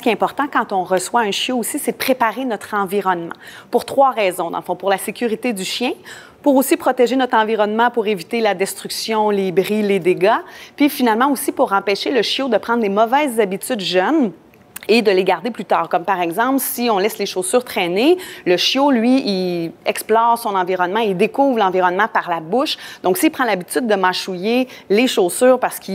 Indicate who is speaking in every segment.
Speaker 1: Ce qui est important quand on reçoit un chiot aussi, c'est de préparer notre environnement. Pour 3 raisons, dans le fond. Pour la sécurité du chien, pour aussi protéger notre environnement, pour éviter la destruction, les bris, les dégâts, puis finalement aussi pour empêcher le chiot de prendre des mauvaises habitudes jeunes et de les garder plus tard. Comme par exemple, si on laisse les chaussures traîner, le chiot, lui, il explore son environnement, il découvre l'environnement par la bouche. Donc, s'il prend l'habitude de mâchouiller les chaussures parce que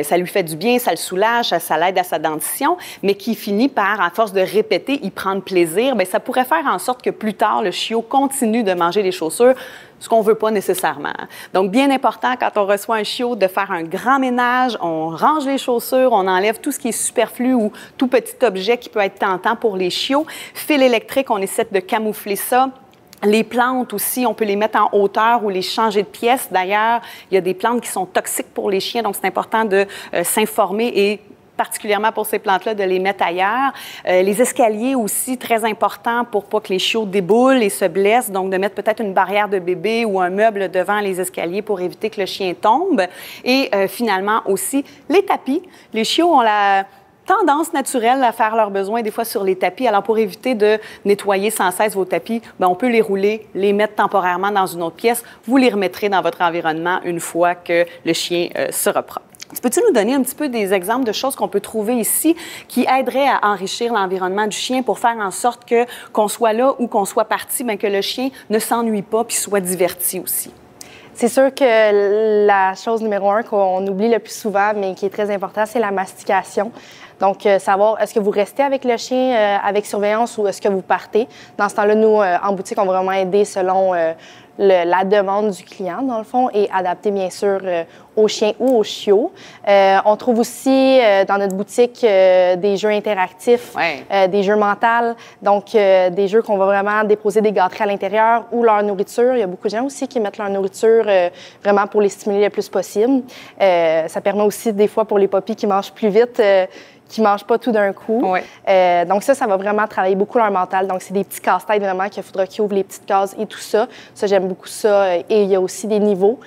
Speaker 1: ça lui fait du bien, ça le soulage, ça l'aide à sa dentition, mais qui finit par, à force de répéter, y prendre plaisir, bien, ça pourrait faire en sorte que plus tard, le chiot continue de manger les chaussures, ce qu'on ne veut pas nécessairement. Donc, bien important, quand on reçoit un chiot, de faire un grand ménage, on range les chaussures, on enlève tout ce qui est superflu ou tout petit objet qui peut être tentant pour les chiots. Fil électrique, on essaie de camoufler ça. Les plantes aussi, on peut les mettre en hauteur ou les changer de pièce. D'ailleurs, il y a des plantes qui sont toxiques pour les chiens, donc c'est important de s'informer et particulièrement pour ces plantes-là, de les mettre ailleurs. Les escaliers aussi, très important pour pas que les chiots déboulent et se blessent. Donc, de mettre peut-être une barrière de bébé ou un meuble devant les escaliers pour éviter que le chien tombe. Et finalement aussi, les tapis. Les chiots ont la tendance naturelle à faire leurs besoins des fois sur les tapis. Alors, pour éviter de nettoyer sans cesse vos tapis, bien, on peut les rouler, les mettre temporairement dans une autre pièce. Vous les remettrez dans votre environnement une fois que le chien sera propre. Peux-tu nous donner un petit peu des exemples de choses qu'on peut trouver ici qui aideraient à enrichir l'environnement du chien pour faire en sorte que, qu'on soit là ou qu'on soit parti, bien, que le chien ne s'ennuie pas puis soit diverti aussi?
Speaker 2: C'est sûr que la chose numéro 1 qu'on oublie le plus souvent, mais qui est très importante, c'est la mastication. Donc, savoir, est-ce que vous restez avec le chien avec surveillance ou est-ce que vous partez? Dans ce temps-là, nous, en boutique, on va vraiment aider selon la demande du client, dans le fond, et adapter, bien sûr, au chien ou au chiot. On trouve aussi dans notre boutique des jeux interactifs, des jeux mentaux, donc des jeux qu'on va vraiment déposer des gâteries à l'intérieur ou leur nourriture. Il y a beaucoup de gens aussi qui mettent leur nourriture vraiment pour les stimuler le plus possible. Ça permet aussi, des fois, pour les puppies qui mangent plus vite, qui ne mangent pas tout d'un coup. Donc ça va vraiment travailler beaucoup leur mental. Donc, c'est des petits casse-têtes vraiment qu'il faudra qu'ils ouvrent les petites cases et tout ça. Ça, j'aime beaucoup ça. Et il y a aussi des niveaux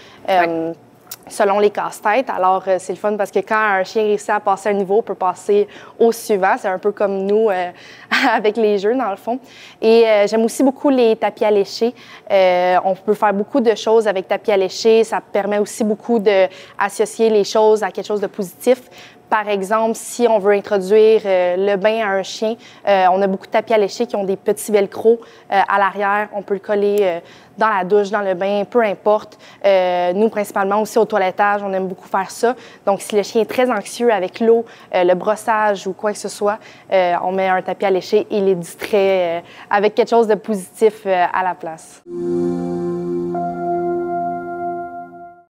Speaker 2: selon les casse-têtes. Alors, c'est le fun parce que quand un chien réussit à passer un niveau, on peut passer au suivant. C'est un peu comme nous avec les jeux, dans le fond. Et j'aime aussi beaucoup les tapis à lécher. On peut faire beaucoup de choses avec tapis à lécher. Ça permet aussi beaucoup d'associer les choses à quelque chose de positif. Par exemple, si on veut introduire le bain à un chien, on a beaucoup de tapis à lécher qui ont des petits velcro à l'arrière. On peut le coller dans la douche, dans le bain, peu importe. Nous, principalement aussi au toilettage, on aime beaucoup faire ça. Donc, si le chien est très anxieux avec l'eau, le brossage ou quoi que ce soit, on met un tapis à lécher et il est distrait avec quelque chose de positif à la place.